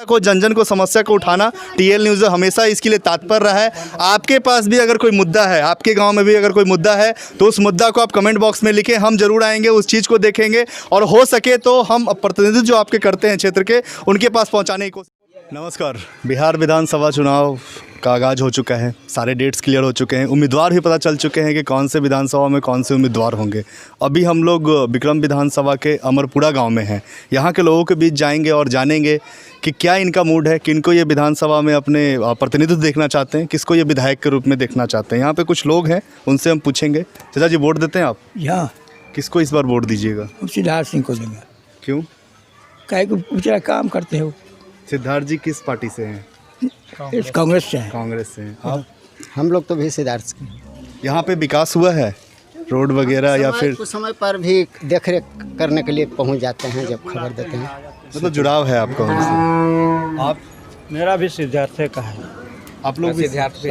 को जन जन को समस्या को उठाना टीएल न्यूज़ हमेशा इसके लिए तत्पर रहा है। आपके पास भी अगर कोई मुद्दा है, आपके गांव में भी अगर कोई मुद्दा है तो उस मुद्दा को आप कमेंट बॉक्स में लिखें, हम जरूर आएंगे, उस चीज़ को देखेंगे और हो सके तो हम प्रतिनिधित्व जो आपके करते हैं क्षेत्र के उनके पास पहुँचाने की कोशिश। नमस्कार। बिहार विधानसभा चुनाव का आगाज़ हो चुका है, सारे डेट्स क्लियर हो चुके हैं, उम्मीदवार भी पता चल चुके हैं कि कौन से विधानसभा में कौन से उम्मीदवार होंगे। अभी हम लोग विक्रम विधानसभा के अमरपुरा गांव में हैं। यहाँ के लोगों के बीच जाएंगे और जानेंगे कि क्या इनका मूड है, किनको ये विधानसभा में अपने प्रतिनिधित्व देखना चाहते हैं, किसको ये विधायक के रूप में देखना चाहते हैं। यहाँ पर कुछ लोग हैं, उनसे हम पूछेंगे। चाचा जी, वोट देते हैं आप? यहाँ किसको इस बार वोट दीजिएगा? सिद्धार्थ सिंह को देंगे। क्यों? कहे को पूछा काम करते हो। सिद्धार्थ जी किस पार्टी से हैं? कांग्रेस से है। कांग्रेस से हैं। आप? हम लोग तो भी सिद्धार्थ की। यहाँ पे विकास हुआ है, रोड वगैरह या फिर कुछ समय पर भी देख रेख करने के लिए पहुँच जाते हैं जब खबर देते हैं। मतलब जुड़ाव है आपका उनसे? आप? मेरा भी सिद्धार्थ का है। आप लोग भी? सिद्धार्थ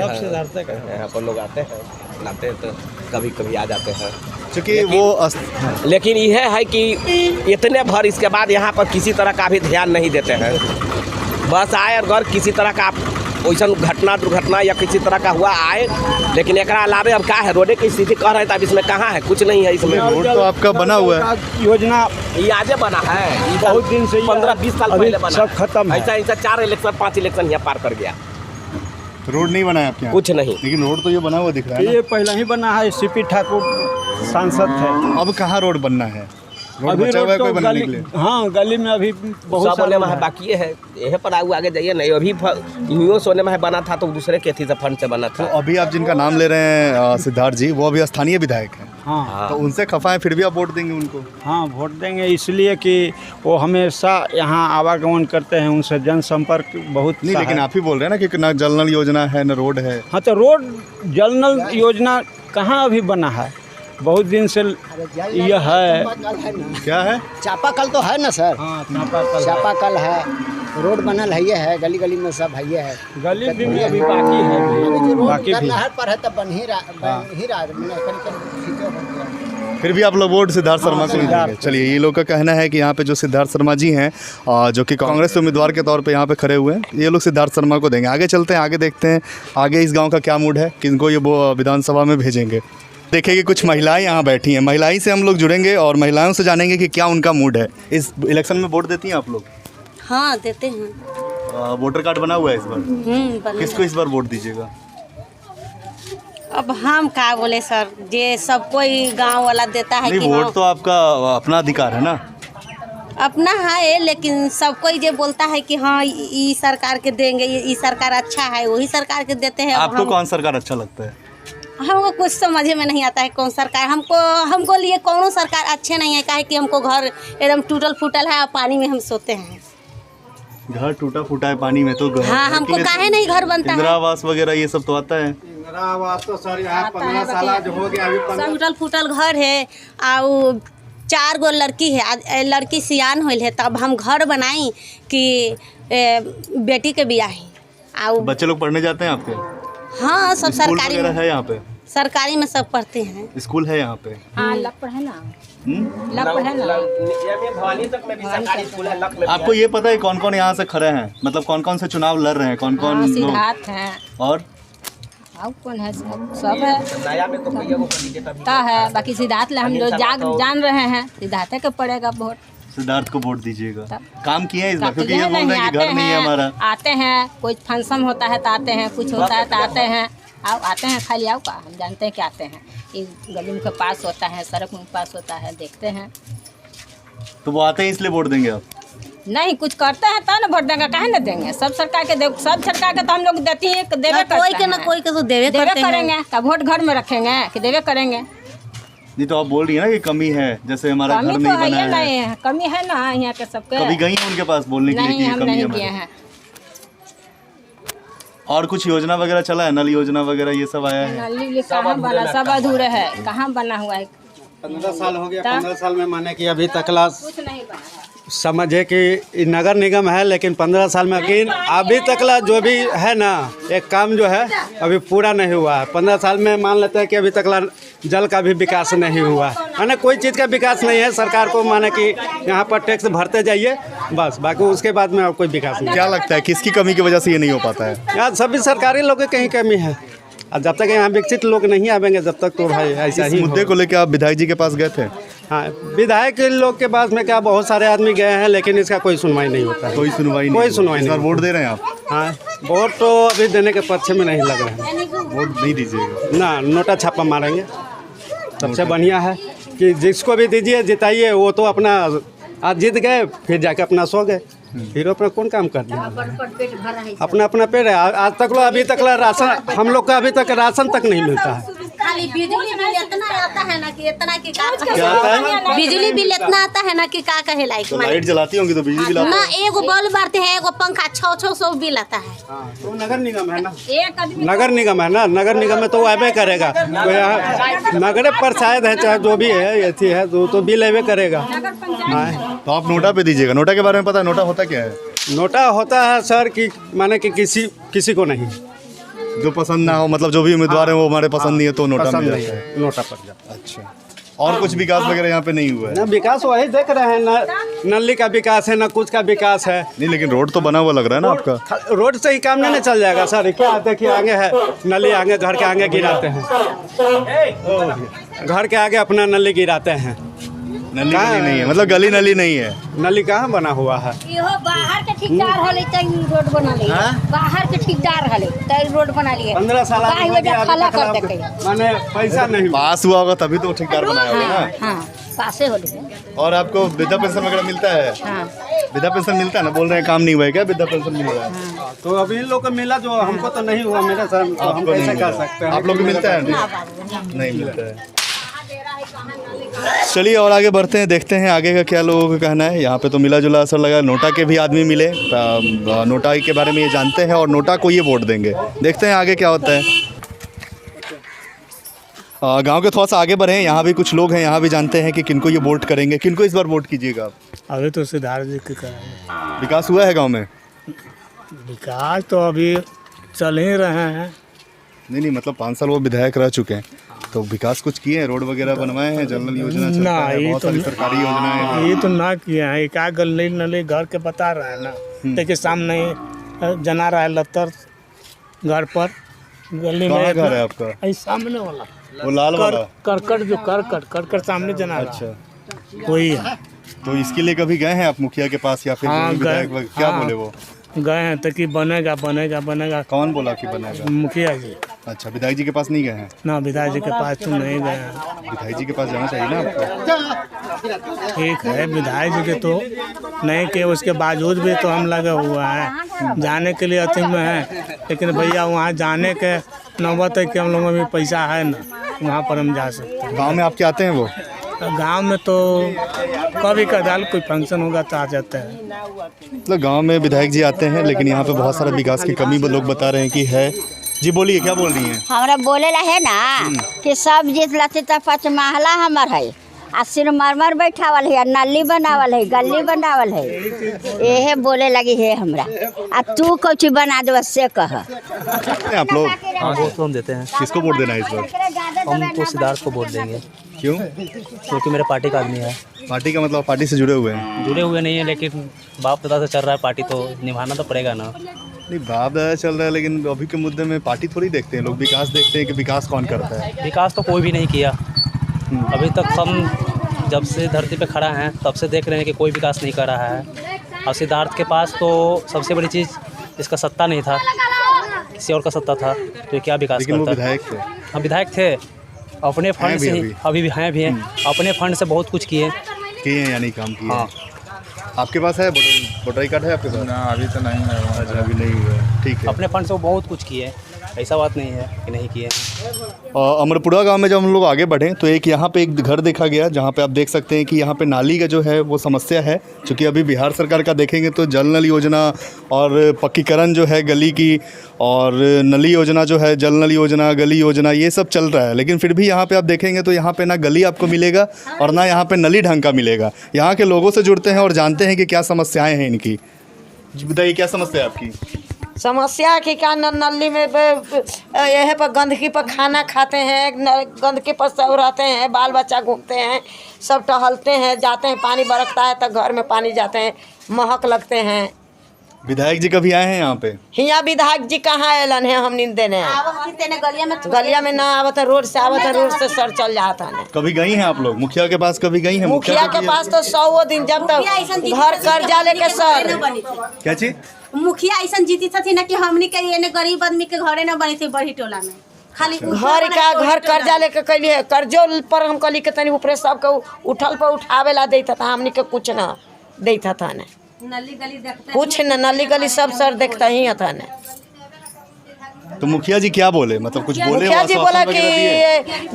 का है। यहाँ पर लोग आते हैं, लाते हैं तो कभी कभी आ जाते हैं। क्योंकि वो लेकिन यह है कि इतने भर इसके बाद यहाँ पर किसी तरह का भी ध्यान नहीं देते हैं। बस आए और घर किसी तरह का वैसा घटना दुर्घटना या किसी तरह का हुआ आए, लेकिन एक अलावे अब क्या है, रोडे की स्थिति कह रहे थे, अब इसमें कहाँ है, कुछ नहीं है इसमें। रोड तो आपका बना हुआ है, योजना ये आजे बना है, बहुत दिन से 15-20 साल पहले बना, सब खत्म है। ऐसा 4 इलेक्शन 5 इलेक्शन यहाँ पार कर गया। रोड नहीं बना है आपके यहाँ? कुछ नहीं, लेकिन रोड तो ये बना हुआ दिख रहा है ना? ये पहले ही बना है, सीपी ठाकुर सांसद थे। अब कहाँ रोड बनना है? रोड अभी बचा हुआ है रोड कोई तो बनने के लिए? हाँ, गली में अभी बहुत सब सारे में है, बाकी है यह पर आगे जाइए नहीं। अभी यूँ सोने में बना था तो दूसरे के थी फंड से बना तो था। अभी आप जिनका नाम ले रहे हैं सिद्धार्थ जी, वो अभी स्थानीय विधायक हैं। हाँ तो उनसे खफा है, फिर भी आप वोट देंगे उनको? हाँ, वोट देंगे इसलिए कि वो हमेशा यहाँ आवागमन करते हैं, उनसे जनसंपर्क बहुत नहीं, लेकिन आप ही बोल रहे हैं ना कि ना जल नल योजना है न रोड है। हाँ, तो रोड जल नल योजना कहाँ अभी बना है? बहुत दिन से यह है। क्या है? चापाकल तो है ना सर? हाँ, चापाकल है, रोड बनल है, ये है, गली गली में सब है, ये है। गली भी में अभी बाकी है, अभी जो रोड बाकी भी। नहर पर है तब बन ही रहा है। फिर भी आप लोग वोट सिद्धार्थ शर्मा को नहीं देंगे? चलिए, ये लोग का कहना है कि यहाँ पे जो सिद्धार्थ शर्मा जी हैं जो कि कांग्रेस के उम्मीदवार के तौर पे यहाँ पे खड़े हुए हैं, ये लोग सिद्धार्थ शर्मा को देंगे। आगे चलते हैं, आगे देखते हैं आगे इस गांव का क्या मूड है, किनको ये वो विधानसभा में भेजेंगे। देखिए कि कुछ महिलाएं यहाँ बैठी हैं, महिलाएं से हम लोग जुड़ेंगे और महिलाओं से जानेंगे कि क्या उनका मूड है। इस इलेक्शन में वोट देती हैं आप लोग? हाँ, देते हैं। वोटर कार्ड बना हुआ है इस बार? किसको इस बार वोट दीजिएगा? अब हम क्या बोले सर, ये सब कोई गांव वाला देता है नहीं, कि वोट तो आपका अपना अधिकार है ना? अपना है, लेकिन सब कोई ये बोलता है कि हाँ ये सरकार के देंगे, ये सरकार अच्छा है, वही सरकार के देते हैं। आपको कौन सरकार अच्छा लगता है? हमको कुछ समझ में नहीं आता है कौन सरकार, हमको लिए कौन सरकार अच्छे नहीं है। काहे कि हमको घर एकदम टूटल फूटल है और पानी में हम सोते हैं। घर टूटा फूटा है, पानी में तो घर। हाँ, हमको काहे नहीं घर बनता है? इंदिरा आवास वगैरह ये सब तो आता है। इंदिरा आवास तो सर यहाँ 15 साल जो हो गया, अभी टूटल फूटल घर है और 4 गो लड़की है, लड़की सियान होल है, तब हम घर बनाई कि बेटी के बियाह है। बच्चे लोग पढ़ने जाते हैं आपके? हाँ, सब सरकारी में है, यहाँ पे सरकारी में सब पढ़ते हैं। स्कूल है यहाँ पे? हाँ, लक है ना, आपको ये पता है कौन कौन यहाँ से खड़े हैं, मतलब कौन कौन से चुनाव लड़ रहे हैं, कौन कौन? सिद्धार्थ हैं और कौन है, सब है है, बाकी सिद्धार्थ हम लोग जान रहे हैं, सिद्धार्थ के पड़ेगा वोट। सिद्धार्थ को वोट दीजिएगा। काम किए हैं इस बार? क्योंकि ये बोल रहे हैं कि घर नहीं है हमारा। आते हैं, कोई फंक्शन होता है तो आते हैं, कुछ होता है तो आते हैं। आते हैं खाली आओ का, हम जानते हैं कि आते हैं। इस गली के पास होता है, सड़क में पास होता है, देखते हैं। तो वो आते हैं इसलिए वोट देंगे आप? नहीं, कुछ करते हैं तो ना वोट देंगे, काहे ना देंगे? सब सरकार के तो हम लोग देती है, देवे कोई के ना कोई के तो देवे करेंगे। तब वोट घर में रखेंगे कि देवे करेंगे? नहीं, तो आप बोल रही है ना कि कमी है, जैसे हमारा घर नहीं बना है। नहीं है, कमी है ना यहाँ के सबके। कभी गई हैं उनके पास बोलने के लिए कि हम नहीं किए हैं। और कुछ योजना वगैरह चला है, नल योजना वगैरह ये सब आया है? नल कहाँ बना, सब अधूरे है, कहाँ बना हुआ है? 15 साल हो गया। 15 साल में माने कि अभी तकला कुछ नहीं बना है। समझे कि नगर निगम है, लेकिन 15 साल में लेकिन अभी तकला जो भी है ना, एक काम जो है अभी पूरा नहीं हुआ है। 15 साल में मान लेते हैं कि अभी तकला जल का भी विकास नहीं हुआ है। माने कोई चीज़ का विकास नहीं है। सरकार को माने कि यहाँ पर टैक्स भरते जाइए बस, बाकी उसके बाद में और कोई विकास नहीं। क्या लगता है किसकी कमी की वजह से ये नहीं हो पाता है? यहाँ सभी सरकारी लोगों की कहीं कमी है, और जब तक यहाँ विकसित लोग नहीं आवेंगे जब तक तो भाई ऐसा इस ही मुद्दे को लेकर आप विधायक जी के पास गए थे? हाँ, विधायक के लोग के पास में क्या बहुत सारे आदमी गए हैं, लेकिन इसका कोई सुनवाई नहीं होता है। कोई सुनवाई नहीं? कोई सुनवाई इस बार नहीं। वोट दे रहे हैं आप? हाँ, वोट तो अभी देने के पक्ष में नहीं लग रहे हैं। वोट नहीं दीजिएगा? ना, नोटा छापा मारेंगे। सबसे बढ़िया है कि जिसको भी दीजिए जिताइए, वो तो अपना आज जीत गए फिर जाके अपना सो गए, फिर अपना कौन काम कर दिया। अपना अपना पेड़ है। आज तक लो अभी तक राशन हम लोग का अभी तक राशन तक नहीं मिलता है। खाली बिजली बिल इतना आता है ना कि इतना की का क्या आता है? बिजली बिल इतना आता है ना कि का कहे लायक तो लाइट जलाती होंगी तो बिजली बिल आता ना, एगो बल्ब बारते हैं, एगो पंखा 600 बिल आता है। तो नगर निगम है ना, नगर निगम है ना, नगर निगम में तो अबे करेगा। तो यहाँ नगर पंचायत है चाहे जो भी है ऐसी है तो बिल अबे करेगा। हाँ, तो आप नोटा पे दीजिएगा। नोटा के बारे में पता है? नोटा होता क्या है? नोटा होता है सर कि माने कि किसी को नहीं जो पसंद ना हो, मतलब जो भी उम्मीदवार है वो हमारे पसंद नहीं है तो नोटा पसंद मिल नहीं जाता है। है, नोटा पड़ जाता है। अच्छा, और कुछ विकास वगैरह यहाँ पे नहीं हुआ है? ना विकास वही देख रहे हैं ना, नली का विकास है ना कुछ का विकास है। नहीं, लेकिन रोड तो बना हुआ लग रहा है ना आपका। रोड से ही काम नहीं चल जाएगा सर। क्या देखिए आगे है नली, आगे घर के आगे गिराते हैं, घर के आगे अपना नली गिराते हैं। नली नहीं है, मतलब गली नली नहीं है। नली कहाँ बना हुआ है? इहो बाहर के ठेकेदार हले तई रोड बना लिए। बाहर के ठेकेदार हले तई रोड बना लिए। 15 साल काहे वजह खला कर देखे। माने पैसा नहीं पास हुआ होगा तभी तो ठेकेदार बनाया होगा ना। हां, पासे होले। और आपको वृद्धा पेंशन वगैरह मिलता है? हां, वृद्धा पेंशन मिलता है ना? बोल रहे हैं काम नहीं हुआ है क्या? वृद्धा पेंशन मिल रहा है तो अभी इन लोग को मिला, जो हमको तो नहीं हुआ। मेरा सर हम आपको नहीं कैसे कर मिला। सकते हैं? आप लोग को मिलता है? नहीं मिलता है। चलिए और आगे बढ़ते हैं, देखते हैं आगे का क्या लोगों का कहना है। यहाँ पे तो मिला जुला असर लगा। नोटा के भी आदमी मिले, नोटा के बारे में ये जानते हैं और नोटा को ये वोट देंगे। देखते हैं आगे क्या होता है। गांव के थोड़ा सा आगे बढ़े, यहाँ भी कुछ लोग हैं, यहाँ भी जानते हैं कि किनको ये वोट करेंगे। किनको इस बार वोट कीजिएगा आप? अभी तो सिद्धार्थ जी के कराएंगे। विकास हुआ है गाँव में? विकास तो अभी चल ही रहे हैं। नहीं, मतलब 5 साल वो विधायक रह चुके हैं तो विकास कुछ किए हैं? रोड वगैरह बनवाए हैं? जनरल योजना चलता है, बहुत सारी सरकारी योजनाएं हैं। ये तो ना किए हैं। एक गली नली घर के बता रहा है ना, देखिए सामने जना रहा है लतर घर पर गली में। कहाँ घर है आपका? यही सामने वाला वो लाल वाला करकट जो करकट सामने जना रहा है, अच्छा, वही है। तो इसके लिए कभी गए हैं आप मुखिया के पास या फिर हाँ, विधायक गए। क्या हाँ। बोले वो? गए हैं तो कि बनेगा बनेगा बनेगा। कौन बोला कि बनेगा? मुखिया जी। अच्छा, विधायक जी के पास नहीं गए हैं? ना, विधायक जी के पास तो नहीं गए हैं। विधायक जी के पास जाना चाहिए ना आपको। ठीक है, विधायक जी के तो नहीं के, उसके बावजूद भी तो हम लगे हुआ है जाने के लिए अति में है। लेकिन भैया वहाँ जाने के नौबत है कि हम लोगों में पैसा है ना, वहाँ पर हम जा सकते हैं। गांव में आपके आते हैं वो? गांव में तो कभी कदाल कोई फंक्शन होगा तो आ जाते हैं। मतलब गांव में विधायक जी आते हैं, लेकिन यहाँ पे बहुत सारा विकास की कमी लोग बता रहे हैं कि है। जी बोलिए, क्या बोल रही हैं? हमरा बोले ला है ना कि सब जीत लाते त 5 महला हमर है, आ सिरमरमर बैठावल है, नली बनावल है, गली बनावल है। यही बोले लगी है हमरा। आ तू कुछ बना दो से कह। आप लोग हाँ, वोट तो हम देते हैं। किसको वोट देना है इस बार? हम तो सिद्धार्थ को वोट देंगे। क्यों? क्योंकि मेरे पार्टी का आदमी है। पार्टी का मतलब पार्टी से जुड़े हुए हैं? जुड़े हुए नहीं है, लेकिन बाप दादा से चल रहा है पार्टी, तो निभाना तो पड़ेगा ना। नहीं, बाप दादा चल रहा है, लेकिन अभी के मुद्दे में पार्टी थोड़ी देखते हैं लोग। विकास देखते हैं कि विकास कौन करता है। विकास तो कोई भी नहीं किया अभी तक। हम जब से धरती पे खड़ा हैं तब से देख रहे हैं कि कोई विकास नहीं कर रहा है। और सिद्धार्थ के पास तो सबसे बड़ी चीज़ इसका सत्ता नहीं था, किसी और का सत्ता था, तो ये क्या विकास लेकिन वो करता? विधायक थे। हम विधायक थे, अपने फंड से ही अभी भी हैं भी हैं, अपने फंड से बहुत कुछ किए हैं, यानी काम किए। हाँ। आपके पास है वोटर आई कार्ड है आपके पास? ना, अभी तो नहीं है। अच्छा, अभी नहीं हुआ है, ठीक है। अपने फंड से वो बहुत कुछ किए, ऐसा बात नहीं है कि नहीं किए हैं। अमरपुरा गांव में जब हम लोग आगे बढ़े तो एक यहाँ पे एक घर देखा गया, जहाँ पे आप देख सकते हैं कि यहाँ पे नाली का जो है वो समस्या है। क्योंकि अभी बिहार सरकार का देखेंगे तो जल नल योजना और पक्कीकरण जो है गली की, और नली योजना जो है, जल नल योजना, गली योजना, ये सब चल रहा है। लेकिन फिर भी यहाँ पे आप देखेंगे तो यहाँ पे ना गली आपको मिलेगा और ना यहाँ पे नली ढंग का मिलेगा। यहाँ के लोगों से जुड़ते हैं और जानते हैं कि क्या समस्याएँ हैं इनकी। जी बताइए, क्या समस्या है आपकी? समस्या की क्या नली में यह पर गंदगी पर खाना खाते हैं, गंदगी पर सब रहते हैं, बाल बच्चा घूमते हैं, सब टहलते हैं, जाते हैं, पानी बरसता है तो घर में पानी जाते हैं, महक लगते हैं। विधायक जी कभी आए हैं यहाँ पे? यहाँ विधायक जी कहाँ एलन है, हम नींद देने गलिया में ना आवत है, रोड से आवत है, रोड से सर चल जाता है। कभी गई हैं आप लोग मुखिया के पास? कभी गई हैं मुखिया के पास? तो 100 दिन जब तक घर कर्जा लेके सर क्या चीज मुखिया ऐसा जीती थी ना कि हमनी के ये गरीब आदमी के घरे न बनी थी बड़ी टोला में, खाली घर कर्जा लेके कैली है, कर्जो पर हम कली के तनी ऊपर सबके उठल पर उठावे ला देता था, हमनी के कुछ ना देता था ना, नली गली देखते कुछ न नली गली सब सर देखता ही था ना। तो मुखिया जी क्या बोले, मतलब कुछ बोले? मुखिया जी बोला कि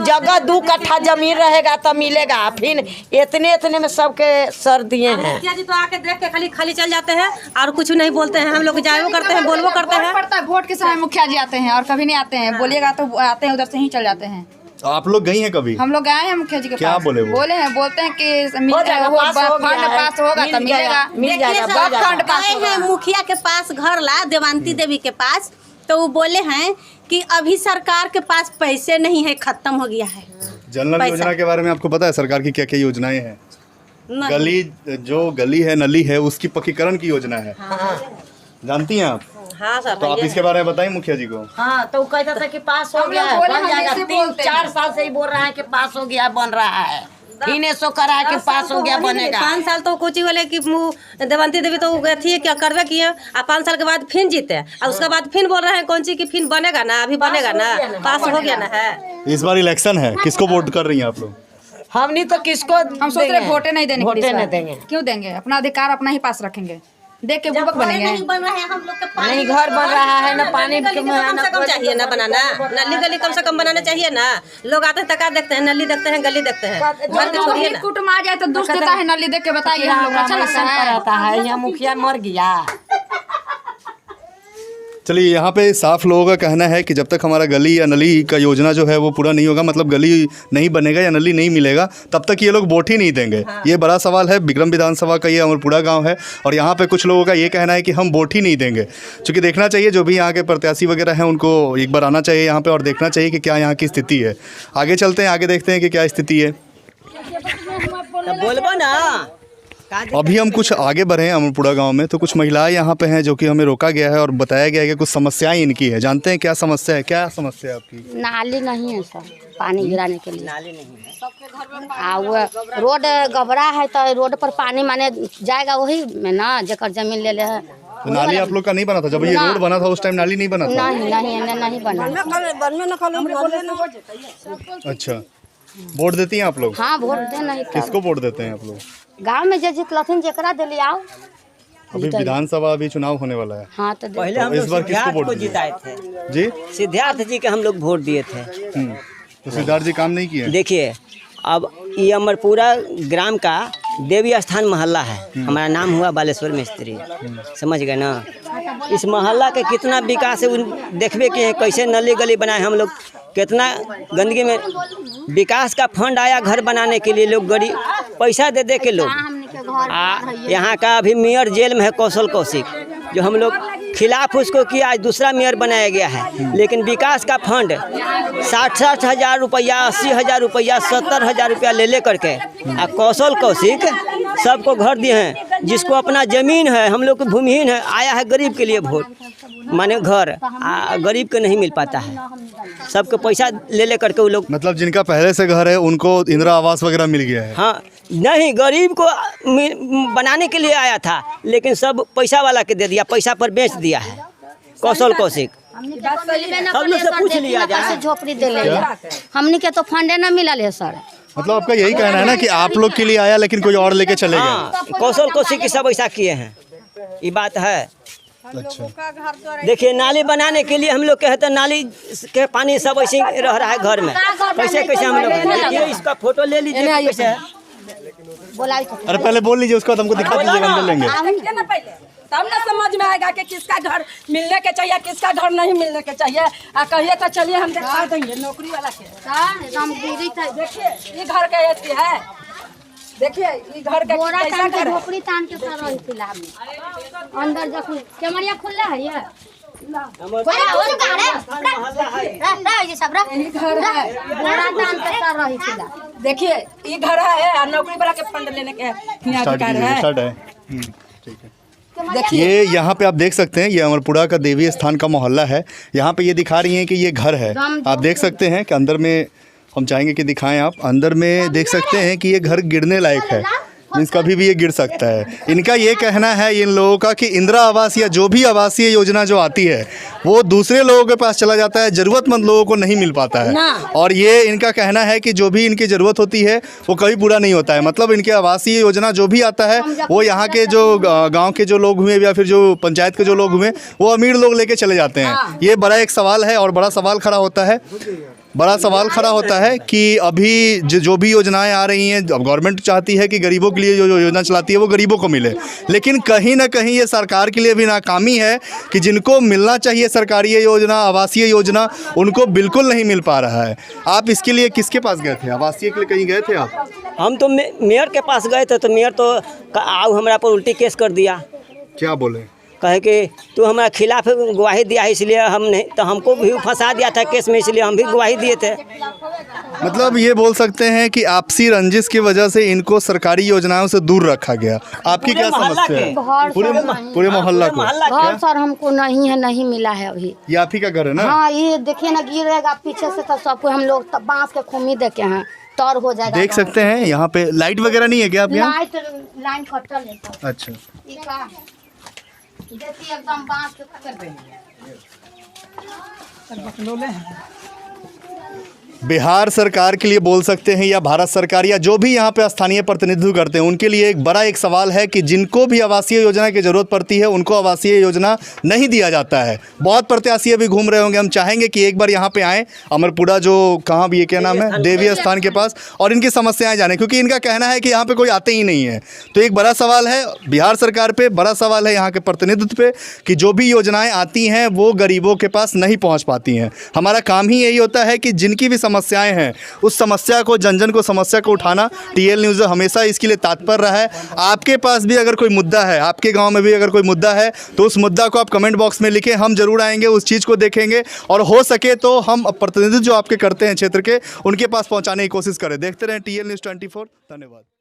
जगह 2 कट्ठा जमीन रहेगा तो मिलेगा, फिर इतने में सबके सर दिए हैं। मुखिया जी तो आके देख के खाली चल जाते हैं और कुछ नहीं बोलते हैं। हम लोग जाएबो करते हैं, बोलबो करते हैं। पड़ता है वोट के समय मुखिया जी आते हैं और कभी नहीं आते हैं, बोलिएगा तो आते हैं, उधर से ही चल जाते हैं। तो आप लोग गई हैं कभी? हम लोग गए हैं मुखिया जी के क्या पास। बोले वो? बोले हैं कि फंड पास होगा तो मिलेगा, मिल जाएगा। फंड पास गए हैं मुखिया के पास घर ला देवांती देवी के पास, तो वो बोले हैं कि अभी सरकार के पास पैसे नहीं है, खत्म हो गया है। जनरल योजना के बारे में आपको पता है सरकार की क्या क्या योजनाएं हैं? जो गली है नली है उसकी पक्कीकरण की योजना है, जानती हैं आप? हाँ सर। तो आप इसके बारे में बताएं मुखिया जी को। हाँ तो कहता था कि पास हो गया है, बन जाएगा। 3-4 साल से ही बोल रहा है कि पास हो गया, बन रहा है, फिर सो करा है कि पास हो गया, बनेगा। 5 साल तो कुछ बोले कि देवंती देवी तो थी क्या करवे किए, और 5 साल के बाद फिर जीते, और उसके बाद फिर बोल रहे हैं कौन सी कि फिर बनेगा ना, अभी बनेगा ना, पास हो गया ना है। इस बार इलेक्शन है, किसको वोट कर रही हैं आप लोग? हमने तो किसको हम सोच रहे वोटे नहीं देने, वोटे नहीं देंगे। क्यों देंगे? अपना अधिकार अपना ही पास रखेंगे, देख के बुबक बनेंगे। नहीं बन रहा है हम लोग के पानी, नहीं घर बन रहा है ना, पानी कम से कम चाहिए ना बनाना, नली गली कम से कम बनाना चाहिए ना। लोग आते हैं तका देखते हैं, नली देखते हैं, गली देखते हैं, घर के छोड़िए ना। कुटुंब आ जाए तो दुष्ट देता है, नली देख के बताइए, हम लोग अच्छा लगता है। यहाँ मुखिया मर गया। चलिए, यहाँ पे साफ लोगों का कहना है कि जब तक हमारा गली या नली का योजना जो है वो पूरा नहीं होगा, मतलब गली नहीं बनेगा या नली नहीं मिलेगा, तब तक ये लोग वोट ही नहीं देंगे। ये बड़ा सवाल है। बिक्रम विधानसभा का ये अमरपुरा गांव है और यहाँ पे कुछ लोगों का ये कहना है कि हम वोट ही नहीं देंगे। चूँकि देखना चाहिए जो भी यहाँ के प्रत्याशी वगैरह हैं उनको एक बार आना चाहिए यहाँ पर और देखना चाहिए कि क्या यहाँ की स्थिति है। आगे चलते हैं, आगे देखते हैं कि क्या स्थिति है। बोलबो ना। अभी हम कुछ आगे बढ़े अमरपुरा गांव में, तो कुछ महिलाएं यहाँ पे हैं जो कि हमें रोका गया है और बताया गया है कि कुछ समस्याएं इनकी है। जानते हैं क्या समस्या है? क्या समस्या है आपकी? नाली नहीं है सर, पानी गिराने के लिए नाली नहीं है। वो रोड गबरा है तो रोड पर पानी माने जाएगा वही में ना, जकर जमीन ले ले है। तो नाली आप लोग का नहीं बना था? जब ये रोड बना था उस टाइम नाली नहीं बना था? नहीं बना। अच्छा, वोट देती हैं आप लोग? हाँ वोट दे नहीं। किसको वोट देते हैं आप लोग? गांव में जो जितलथिन जकरा दिली आओ। अभी विधानसभा अभी चुनाव होने वाला है। हाँ तो पहले हम इस बार किसको वोट दिए? जिताए थे जी, सिद्धार्थ जी के हम लोग वोट दिए थे। तो सिद्धार्थ जी काम नहीं किए? देखिए, अब ये अमरपुरा ग्राम का देवी स्थान मोहल्ला है। हमारा नाम हुआ बालेश्वर मिस्त्री, समझ गए ना। इस मोहल्ला के कितना विकास है देखबे कि कैसे नली गली बनाए हम लोग, कितना गंदगी में विकास का फंड आया घर बनाने के लिए, लोग गरीब पैसा दे दे के लोग। यहाँ का अभी मेयर जेल में है कौशल कौशिक, जो हम लोग खिलाफ उसको किया, आज दूसरा मेयर बनाया गया है। लेकिन विकास का फंड 60 हज़ार रुपया, 80 हज़ार रुपया, 70 हज़ार रुपया ले करके कौशल कौशिक सबको घर दिए हैं। जिसको अपना ज़मीन है, हम लोग को भूमिहीन है, आया है गरीब के लिए वोट माने घर, गरीब को नहीं मिल पाता है। सबको पैसा ले करके वो लोग, मतलब जिनका पहले से घर है उनको इंदिरा आवास वगैरह मिल गया है? हाँ, नहीं, गरीब को बनाने के लिए आया था, लेकिन सब पैसा वाला के दे दिया, पैसा पर बेच दिया है कौशल कौशिक। सब लोग से पूछ लिया जाए, झोपड़ी दे ले, हमने के तो फंडे न मिला है सर। मतलब आपका यही कहना है ना कि आप लोग के लिए आया लेकिन कोई और लेके चले गए? हाँ, कौशल कौशिक की सब ऐसा किए हैं, ये बात है। अच्छा, देखिए, नाली बनाने के लिए हम लोग कहते हैं, नाली के पानी सब ऐसे रह रहा है घर में, कैसे कैसे हम लोग। देखिए, इसका फोटो ले लीजिए कैसे है। अरे पहले बोल लीजिए, उसको हमको दिखा दीजिएगा, हम ले लेंगे। तब ना समझ में आएगा कि किसका घर मिलने के चाहिए, किसका घर नहीं मिलने के चाहिए। कहिए तो चलिए हम दिखा देंगे नौकरी वाला के। देखिए, ये घर का ऐसी है, देखिए ये घर का कैसा घर है। झोपड़ी तान के अंदर जखन कैमरिया खुला है ये देखिए ये घर है और नौकरी वाला के फंड लेने के यहाँ अधिकार है। ठीक है। ये यहाँ पे आप देख सकते हैं, ये अमरपुरा का देवी स्थान का मोहल्ला है। यहाँ पे ये दिखा रही हैं कि ये घर है। आप देख सकते हैं कि अंदर में, हम चाहेंगे कि दिखाएं आप, अंदर में देख सकते हैं कि ये घर गिरने लायक है, मीन्स कभी भी ये गिर सकता है। इनका ये कहना है इन लोगों का कि इंदिरा आवास या जो भी आवासीय योजना जो आती है वो दूसरे लोगों के पास चला जाता है, ज़रूरतमंद लोगों को नहीं मिल पाता है। और ये इनका कहना है कि जो भी इनकी ज़रूरत होती है वो कभी पूरा नहीं होता है। मतलब इनके आवासीय योजना जो भी आता है वो यहाँ के जो गाँव के जो लोग हुए या फिर जो पंचायत के जो लोग हुए वो अमीर लोग लेके चले जाते हैं। ये बड़ा एक सवाल है और बड़ा सवाल खड़ा होता है कि अभी जो भी योजनाएं आ रही हैं, अब गवर्नमेंट चाहती है कि गरीबों के लिए जो योजना चलाती है वो गरीबों को मिले, लेकिन कहीं ना कहीं ये सरकार के लिए भी नाकामी है कि जिनको मिलना चाहिए सरकारी योजना, आवासीय योजना, उनको बिल्कुल नहीं मिल पा रहा है। आप इसके लिए किसके पास गए थे? आवासीय के लिए कहीं गए थे आप? हम तो मेयर के पास गए थे, तो मेयर तो आओ हमारा पर उल्टी केस कर दिया। क्या बोले? कहे कि तू हमारे खिलाफ गवाही दिया है इसलिए हम नहीं, तो हमको भी फंसा दिया था केस में, इसलिए हम भी गवाही दिए थे। मतलब ये बोल सकते हैं कि आपसी रंजिश की वजह से इनको सरकारी योजनाओं से दूर रखा गया। आपकी क्या समस्या है? पूरे मोहल्ला को घर सर हमको नहीं मिला है अभी। ये आप ही का घर है ना? हाँ, ये देखिए ना, गिरेगा पीछे से तो सबको हम लोग बांस के खुमी देखे हैं, तौर हो जाएगा। देख सकते हैं यहाँ पे लाइट वगैरह नहीं है क्या आप यहाँ? लाइन कटल है। अच्छा, देखिए एकदम बांस के कर रही है। बिहार सरकार के लिए बोल सकते हैं या भारत सरकार या जो भी यहाँ पे स्थानीय प्रतिनिधित्व करते हैं उनके लिए एक बड़ा एक सवाल है कि जिनको भी आवासीय योजना की ज़रूरत पड़ती है उनको आवासीय योजना नहीं दिया जाता है। बहुत प्रत्याशी अभी घूम रहे होंगे, हम चाहेंगे कि एक बार यहाँ पे आएँ, अमरपुरा जो कहाँ भी, ये क्या नाम है, देवी स्थान के पास, और इनकी समस्याएँ जाने, क्योंकि इनका कहना है कि यहाँ पर कोई आते ही नहीं है। तो एक बड़ा सवाल है बिहार सरकार पर, बड़ा सवाल है यहाँ के प्रतिनिधित्व पे कि जो भी योजनाएँ आती हैं वो गरीबों के पास नहीं पहुँच पाती हैं। हमारा काम ही यही होता है कि जिनकी भी समस्याएं हैं उस समस्या को, जन को समस्या को उठाना। टीएल न्यूज़ हमेशा इसके लिए तत्पर रहा है। आपके पास भी अगर कोई मुद्दा है, आपके गांव में भी अगर कोई मुद्दा है तो उस मुद्दा को आप कमेंट बॉक्स में लिखें, हम जरूर आएंगे, उस चीज़ को देखेंगे और हो सके तो हम प्रतिनिधित्व जो आपके करते हैं क्षेत्र के, उनके पास पहुंचाने की कोशिश करें। देखते रहें टीएल न्यूज़ 24। धन्यवाद।